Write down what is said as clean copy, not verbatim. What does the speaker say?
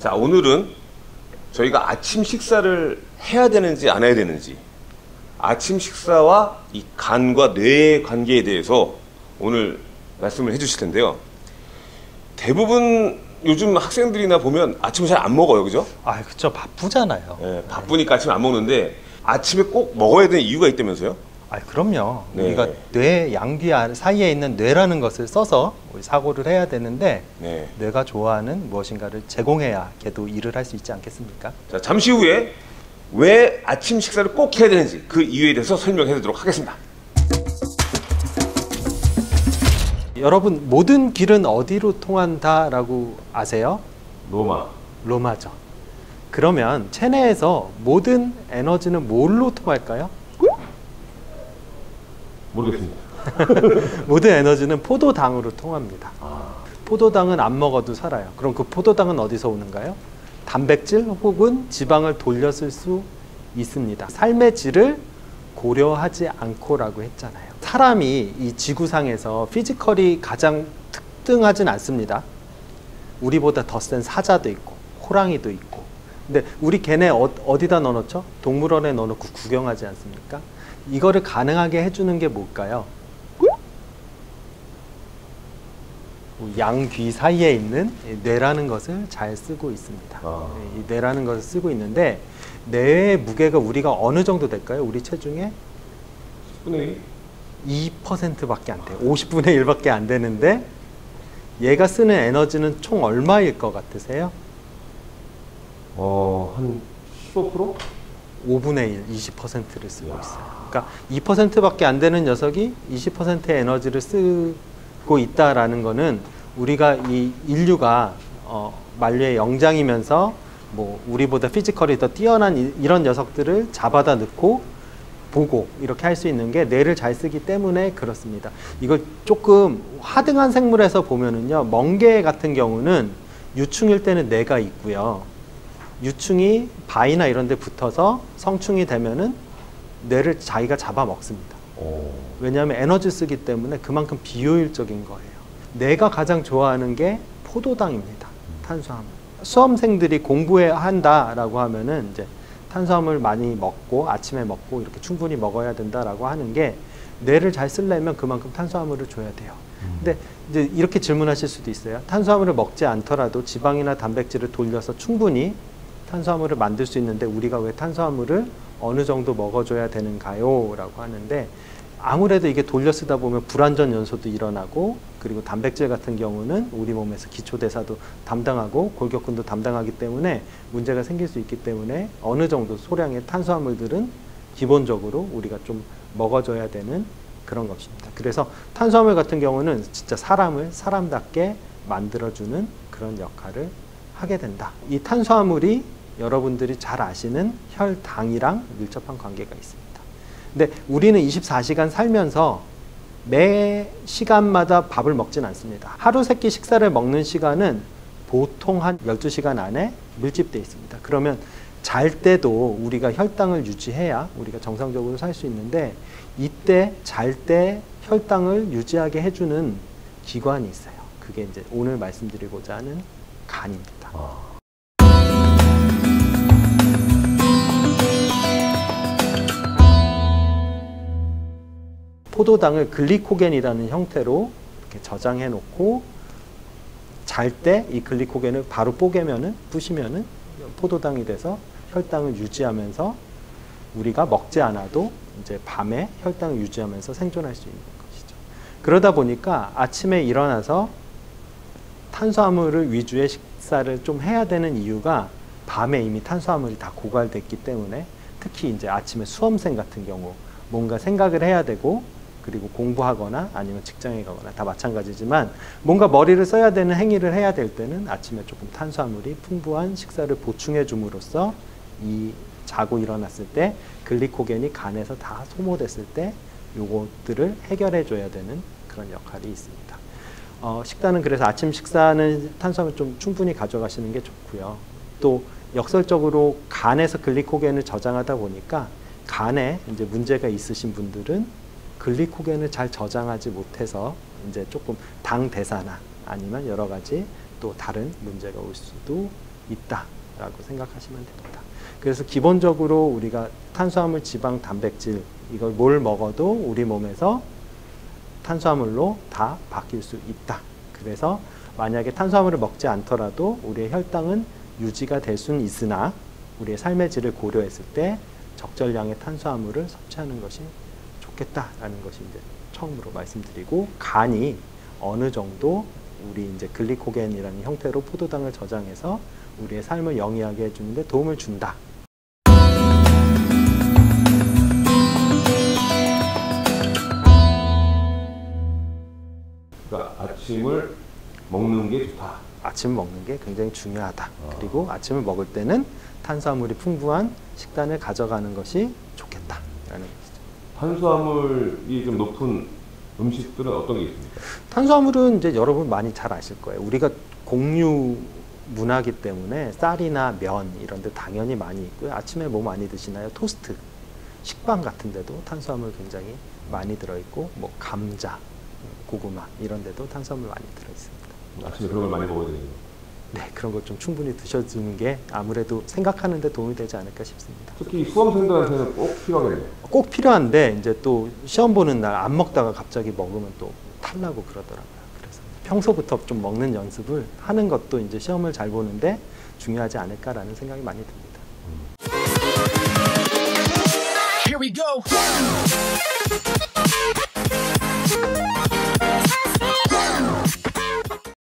자, 오늘은 저희가 아침 식사를 해야 되는지 안 해야 되는지, 아침 식사와 이 간과 뇌의 관계에 대해서 오늘 말씀을 해주실 텐데요. 대부분 요즘 학생들이나 보면 아침을 잘 안 먹어요, 그죠? 아, 그쵸. 바쁘잖아요. 네, 바쁘니까 아침 안 먹는데 아침에 꼭 먹어야 되는 이유가 있다면서요? 아, 그럼요. 네. 우리가 뇌, 양귀 사이에 있는 뇌라는 것을 써서 우리 사고를 해야 되는데 네. 뇌가 좋아하는 무엇인가를 제공해야 걔도 일을 할 수 있지 않겠습니까? 자, 잠시 후에 왜 아침 식사를 꼭 해야 되는지 그 이유에 대해서 설명해 드리도록 하겠습니다. 여러분, 모든 길은 어디로 통한다라고 아세요? 로마. 로마죠. 그러면 체내에서 모든 에너지는 뭘로 통할까요? 모르겠습니다. 모든 에너지는 포도당으로 통합니다. 포도당은 안 먹어도 살아요. 그럼 그 포도당은 어디서 오는가요? 단백질 혹은 지방을 돌려 쓸 수 있습니다. 삶의 질을 고려하지 않고라고 했잖아요. 사람이 이 지구상에서 피지컬이 가장 특등하진 않습니다. 우리보다 더 센 사자도 있고 호랑이도 있고. 근데 우리 걔네 어디다 넣어놓죠? 동물원에 넣어놓고 구경하지 않습니까? 이거를 가능하게 해주는 게 뭘까요? 양귀 사이에 있는 뇌라는 것을 잘 쓰고 있습니다. 이 뇌라는 것을 쓰고 있는데 뇌의 무게가 우리가 어느 정도 될까요? 우리 체중의 10분의 2%밖에 안 돼요. 50분의 1밖에 안 되는데 얘가 쓰는 에너지는 총 얼마일 것 같으세요? 한 15%? 5분의 1, 20%를 쓰고 있어요. 그러니까 2%밖에 안 되는 녀석이 20%의 에너지를 쓰고 있다라는 거는 우리가 이 인류가 만류의 영장이면서 뭐 우리보다 피지컬이 더 뛰어난 이런 녀석들을 잡아다 넣고 보고 이렇게 할 수 있는 게 뇌를 잘 쓰기 때문에 그렇습니다. 이걸 조금 하등한 생물에서 보면은요, 멍게 같은 경우는 유충일 때는 뇌가 있고요. 유충이 바위나 이런 데 붙어서 성충이 되면은 뇌를 자기가 잡아먹습니다. 왜냐하면 에너지 쓰기 때문에 그만큼 비효율적인 거예요. 뇌가 가장 좋아하는 게 포도당입니다. 탄수화물. 수험생들이 공부해야 한다라고 하면은 이제 탄수화물 많이 먹고 아침에 먹고 이렇게 충분히 먹어야 된다라고 하는 게 뇌를 잘 쓰려면 그만큼 탄수화물을 줘야 돼요. 근데 이제 이렇게 질문하실 수도 있어요. 탄수화물을 먹지 않더라도 지방이나 단백질을 돌려서 충분히 탄수화물을 만들 수 있는데 우리가 왜 탄수화물을 어느 정도 먹어줘야 되는가요? 라고 하는데 아무래도 이게 돌려 쓰다 보면 불완전 연소도 일어나고 그리고 단백질 같은 경우는 우리 몸에서 기초대사도 담당하고 골격근도 담당하기 때문에 문제가 생길 수 있기 때문에 어느 정도 소량의 탄수화물들은 기본적으로 우리가 좀 먹어줘야 되는 그런 것입니다. 그래서 탄수화물 같은 경우는 진짜 사람을 사람답게 만들어주는 그런 역할을 하게 된다. 이 탄수화물이 여러분들이 잘 아시는 혈당이랑 밀접한 관계가 있습니다. 근데 우리는 24시간 살면서 매 시간마다 밥을 먹진 않습니다. 하루 세끼 식사를 먹는 시간은 보통 한 12시간 안에 밀집되어 있습니다. 그러면 잘 때도 우리가 혈당을 유지해야 우리가 정상적으로 살 수 있는데 이때 잘 때 혈당을 유지하게 해주는 기관이 있어요. 그게 이제 오늘 말씀드리고자 하는 간입니다. 포도당을 글리코겐이라는 형태로 이렇게 저장해 놓고 잘 때 이 글리코겐을 바로 뽀개면은 부시면은 포도당이 돼서 혈당을 유지하면서 우리가 먹지 않아도 이제 밤에 혈당을 유지하면서 생존할 수 있는 것이죠. 그러다 보니까 아침에 일어나서 탄수화물을 위주의 식사를 좀 해야 되는 이유가 밤에 이미 탄수화물이 다 고갈됐기 때문에 특히 이제 아침에 수험생 같은 경우 뭔가 생각을 해야 되고 그리고 공부하거나 아니면 직장에 가거나 다 마찬가지지만 뭔가 머리를 써야 되는 행위를 해야 될 때는 아침에 조금 탄수화물이 풍부한 식사를 보충해 줌으로써 이 자고 일어났을 때 글리코겐이 간에서 다 소모됐을 때 요것들을 해결해 줘야 되는 그런 역할이 있습니다. 식단은 그래서 아침 식사는 탄수화물 좀 충분히 가져가시는 게 좋고요. 또 역설적으로 간에서 글리코겐을 저장하다 보니까 간에 이제 문제가 있으신 분들은 글리코겐을 잘 저장하지 못해서 이제 조금 당 대사나 아니면 여러 가지 또 다른 문제가 올 수도 있다라고 생각하시면 됩니다. 그래서 기본적으로 우리가 탄수화물, 지방, 단백질 이걸 뭘 먹어도 우리 몸에서 탄수화물로 다 바뀔 수 있다. 그래서 만약에 탄수화물을 먹지 않더라도 우리의 혈당은 유지가 될 수는 있으나 우리의 삶의 질을 고려했을 때 적절량의 탄수화물을 섭취하는 것이 좋겠다라는 것이 이제 처음으로 말씀드리고, 간이 어느 정도 우리 이제 글리코겐이라는 형태로 포도당을 저장해서 우리의 삶을 영위하게 해주는데 도움을 준다. 그러니까 아침을 먹는 게 좋다. 아침 먹는 게 굉장히 중요하다. 그리고 아침을 먹을 때는 탄수화물이 풍부한 식단을 가져가는 것이 좋겠다라는 것이죠. 탄수화물이 좀 높은 음식들은 어떤 게 있습니까? 탄수화물은 이제 여러분 많이 잘 아실 거예요. 우리가 공유 문화기 때문에 쌀이나 면 이런 데 당연히 많이 있고요. 아침에 뭐 많이 드시나요? 토스트, 식빵 같은 데도 탄수화물 굉장히 많이 들어있고, 뭐 감자, 고구마 이런 데도 탄수화물 많이 들어있습니다. 아침에 그런 걸 많이 먹어야 되겠네요. 네, 그런 걸 좀 충분히 드셔주는 게 아무래도 생각하는 데 도움이 되지 않을까 싶습니다. 특히 수험생들한테는 꼭 필요하겠네요. 꼭 필요한데 이제 또 시험 보는 날 안 먹다가 갑자기 먹으면 또 탈나고 그러더라고요. 그래서 평소부터 좀 먹는 연습을 하는 것도 이제 시험을 잘 보는데 중요하지 않을까라는 생각이 많이 듭니다. Here we go.